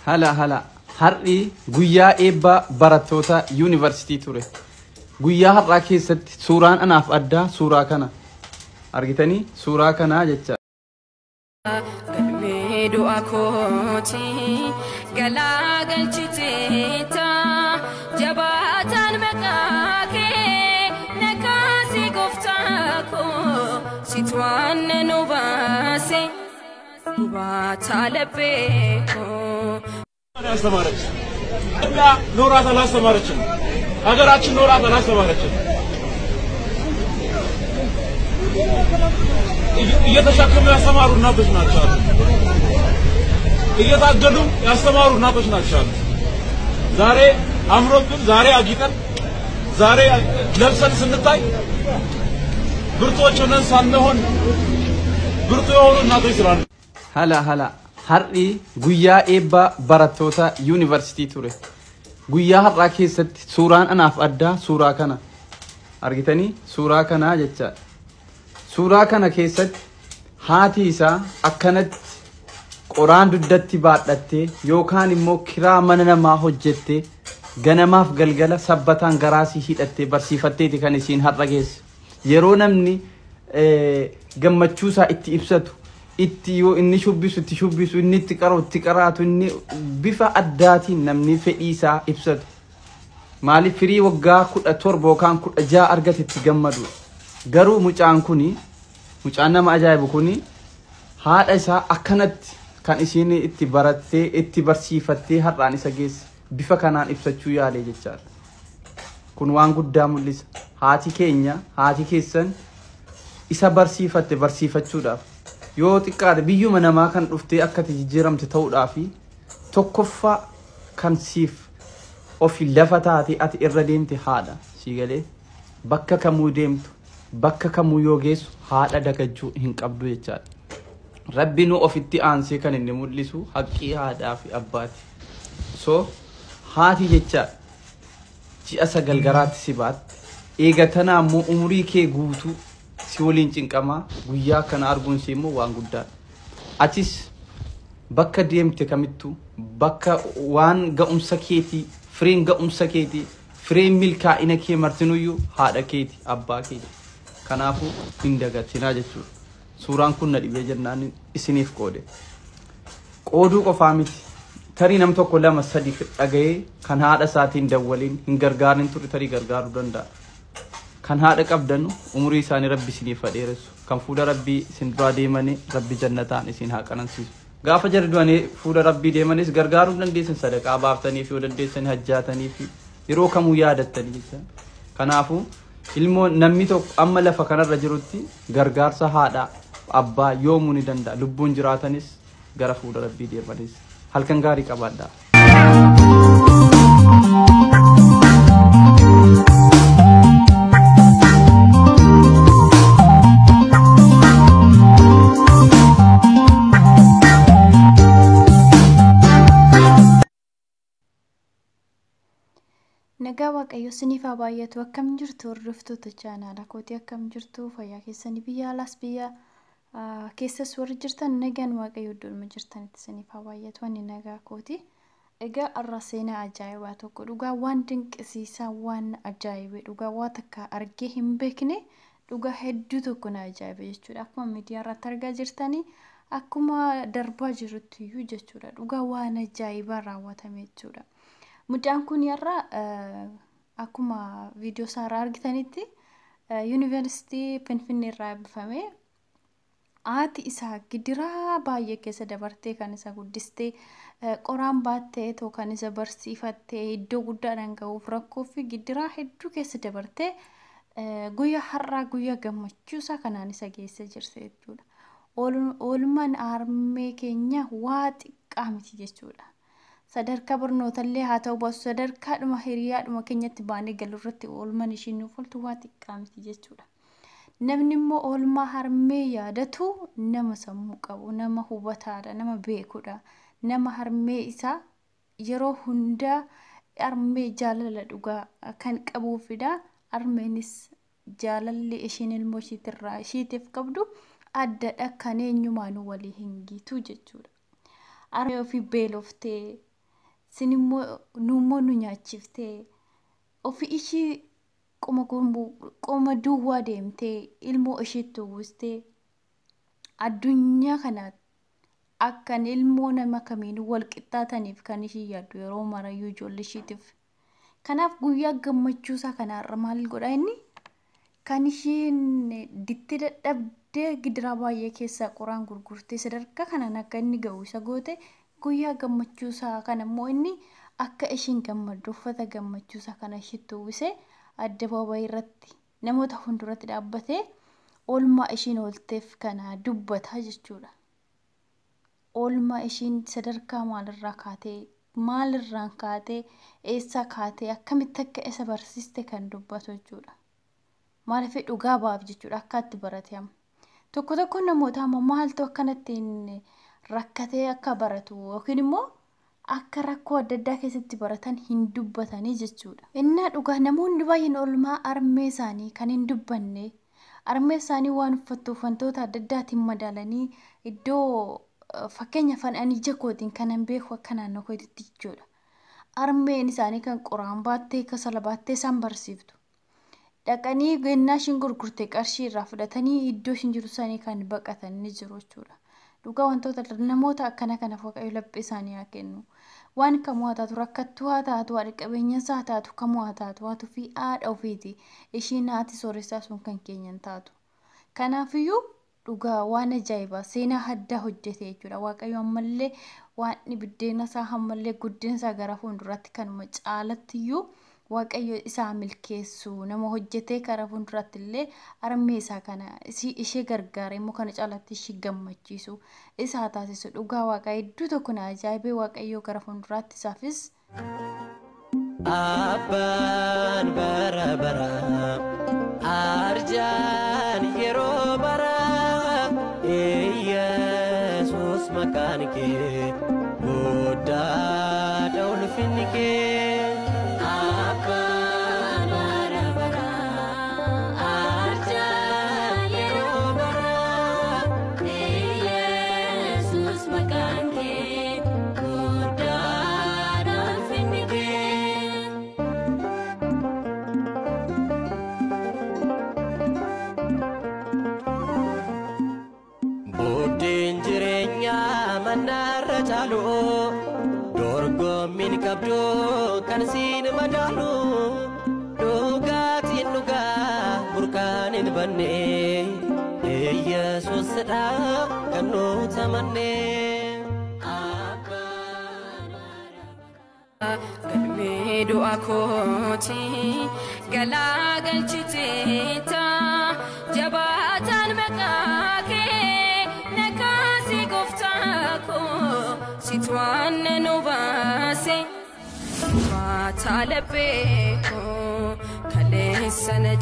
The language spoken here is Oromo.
Hala har'i guyyaa eebba barattoota yuunivarsiitii ture. Guyyaa har'aa keessatti suuraan anaaf addaa suuraa kana argitanii suuraa kanaa jecha. Galmee du'a kooti galaa galchiteeta jabaataan maqaa kee nakaasi gooftaa koo sitwaanne nu baase hubaataa laphee koo. አስተማረች እና ኖራት አላስተማረችም ሀገራችን ኖራት አላስተማረችም እየተሻከሙ ያስተማሩ እናቶች ናቸው እየታገሉ ያስተማሩ እናቶች ናቸው ዛሬ አምሮብን ዛሬ አጊጠን ዛሬ ለብሰን ስንታይ ብርቶች ሆነን ሳንሆን ብርቱ የሆኑ እናቶች ስላሉ hala har'i guyyaa eebba barattoota yuunivarsiitii ture. Guyyaa har'aa keessatti suuraan anaaf addaa suuraa kana argitanii suuraa kanaa jecha. Suuraa kana keessatti haati isaa akkanatti qoraan duddatti baadhattee yookaan immoo kiraa mana namaa hojjettee ganamaaf galgala sabbataan garaasii hidhattee barsiifatteeti kan isiin har'a geesse. Yeroo namni gammachuusaa itti ibsatu itti yoo inni shubbisu inni itti qaraatu inni bifa addaatiin namni fedhiisaa ibsatu maaliif firii waggaa 17 yookaan 16 argate itti gammadu. Garuu mucaan nama ajaa'ibu kuni haadha isaa akkanatti kan isiin itti barattee itti barsiifattee har'aan isa geesse bifa kanaan ibsachuu yaale jechaadha. Kun waan guddaa mul'isa. Haati keessan isa barsiifatte barsiifachuudhaaf yoo xiqqaate biyyuma namaa kan dhuftee akka jijjiiramte ta'uudhaaf tokkoffaa kan siif ofi lafa taate ati irra deemte haadha si galee bakka kamuu deemtu bakka kamuu yoo geessu haadha dagachuu hin qabdu jechaadha. Rabbi nu ofitti aansee kan inni mul'isu haqqii haadhaa fi abbaati. So haati jechaadha ji'a 9 garaatti si baatti eegatana ammoo umurii kee guutuu si waliin cinqamaa guyyaa kana arguun si immoo waan guddaadha. Atis bakka deemte kamittuu bakka waan ga'umsa keetii fireen ga'umsa keetii fireen milkaa'ina kee martinuyyuu haadha keeti abbaa keeti. Kanaafuu hin dagatinaa jechuudha. Suuraan kun na dhibee jennaan isiniif qooduu qofaa miti. Tarii nam tokko 2-3 dhaga'ee kan haadha isaatiin dawwaliin hin gargaarin ture tarii gargaaruu danda'a. Kan haadha qabdan umurii isaanii rabbi isiniif dheeressu kan fuula rabbii isin duraa deemanii rabbi jannataan isin haa qanansiisu. Gaafa jarri du'anii fuula rabbii deemanis gargaaruu dandeessan sadaqaa baaftanii fi yoo dandeessan hajjaatanii fi yeroo kamuu yaadattanii jecha. Kanaafuu ilmoo namni tokko amma lafa kanarra jirutti gargaarsa haadha abbaa yoomuu ni danda'a. Lubbuun jiraatanis gara fuula rabbii deemanis halkan gaarii qabaadhaa. Nagaa waaqayyo siniif haa baay'atu. Akkam jirtu hordoftoota chaanaala kootii akkam jirtu fayyaa keessanii biyya alaas biyya keessas warri jirtan nagaan waaqayyo iddooma jirtanitti siniif haa baay'atu. Ani nagaa kooti. Egaa har'a seenaa ajaa'ibaa tokko dhugaa waan dinqisiisaa waan ajaa'ibee dhugaa waan takka argee hin beekne dhugaa hedduu tokko na ajaa'ibe jechuudha. Akkuma miidiyaa irratti argaa jirtanii akkuma darbaa jirutti iyyuu jechuudha. Dhugaa waan ajaa'ibaa raawwatame jechuudha. Mucaan kun yarra akkuma viidiyoo isaa argitanitti yuunivarsiitii Finfinnee irraa eebbifame. Haati isaa gidiraa baay'ee keessa dabartee kan isa guddistee qoraan baattee kan isa barsiifattee iddoo guddaadhaan ga'uuf rakkoo fi gidiraa hedduu keessa dabartee guyyaa har'aa guyyaa gammachuusaa kanaan isa geesse jirti jechuudha. Oolmaan armee keenya waa xiqqaa miti jechuudha. Sadarkaa barnootallee haa ta'u baasu sadarkaadhuma hiriyaadhuma keenyatti baanee galurratti oolmaan ishiin nuuf ooltu waa xiqqaa miti jechuudha. Namni immoo oolmaa harmee yaadatu nama sammuu qabu, nama hubataadha, nama beekudha. Nama harmee isaa yeroo hundaa harmee jaalala dhugaa kan qabuufidha. Harmeenis jaalalli ishiin ilmoo ishiitiif qabdu addadha kan eenyumaan walii hin gitu jechuudha. Armee ofii beeloftee sinimmoo nuummoo nu nyaachiftee ofii ishii qoma duwwaa deemtee ilmoo isheetti uwwistee addunyaa kana akkan ilmoo nama kamiinuu wal qixxaataniif kan ishii yaaddu yeroo marayyuu ijoollee isheetiif. Kanaaf guyyaa gammachuusaa kanarra maal godha inni kan ishiin ditti dadhabdee gidiraa baay'ee keessaa qoraan gurgurtee sadarkaa kanaan akka inni ga'u isa goote guyyaa gammachuusaa kana immoo inni akka ishiin gammaddu uffata gammachuusaa kana ishiitti uwwisee addabaabayii irratti namoota hunduratti dhaabbatee oolmaa ishiin oolteef kana dubbataa jechuudha. Oolmaa ishiin sadarkaa maalirraan kaatee eessaa kaatee akkamitti akka isa barsiiste kan dubbatu jechuudha. Maaliif dhugaa baaf jechuudha akka itti barate amma. Tokko namoota amma maaltu akkanatti rakkatee akka baratu yookiin immoo akka rakkoo adda addaa keessatti baratan hin dubbatanii jechuudha. Innaa dhugaa namoonni baay'een oolmaa armee isaanii kan hin dubbanne armee isaanii waan uffattuuf wantoota adda addaatiin madaalanii iddoo fakkeenyaaf ani ija kootiin kanan beeku akka naannoo kootitti jechuudha. Armeen isaanii kan qoraan baattee kasala baattee isaan barsiiftu. Dhaqanii gennaa ishiin gurgurtee qarshii irraa fudhatanii iddoo ishiin jiru isaanii kan baqatan ni jiru jechuudha. Dhugaa wantoota namoota akkana kanaaf waaqayyo laphee isaanii haa kennu. Waan kamuu haa taatu rakkattuu haa taatu haadha qabeenyasaa haa taatu kamuu haa taatu waatuu fi haadha ofiiti ishiin haati sooressaa sun kan keenyan taatu. Kanaafiyyuu dhugaa waan ajaa'ibaa seenaa addaa hojjete jechuudha. Waaqayyo ammallee waan biddeena isaa ammallee guddina isaa gara fuulduraatti kanuma caalattiyyuu waaqayyo isaa milkeessu nama hojjetee gara fuulduraatti illee armee isaa kana ishee gargaare immoo kana caalatti ishee gammachiisu isaa taasisu dhugaa waaqayyo iddoo tokko na ajaa'ibee waaqayyo gara fuulduraatti isaafis Abbaan bara bara arjaan yeroo bara Yesus maqaan kee guddaadha ulfinni kee. Abbaan bara bara arjaan yeroo bara Yesus maqaan kee guddaadha ulfinni kee. Buddeen jireenyaa mannaarra caalu dorgommiin qabdu kan siin madaalu dhugaatiin dhugaa burqaan hin banne Yesuusidha kan nuti amanne. Galmee du'a kooti galaa galchiteeta jabaataan maqaa kee nakaasii gooftaa koo situaan nu baase maataa laphee koo kaleessa na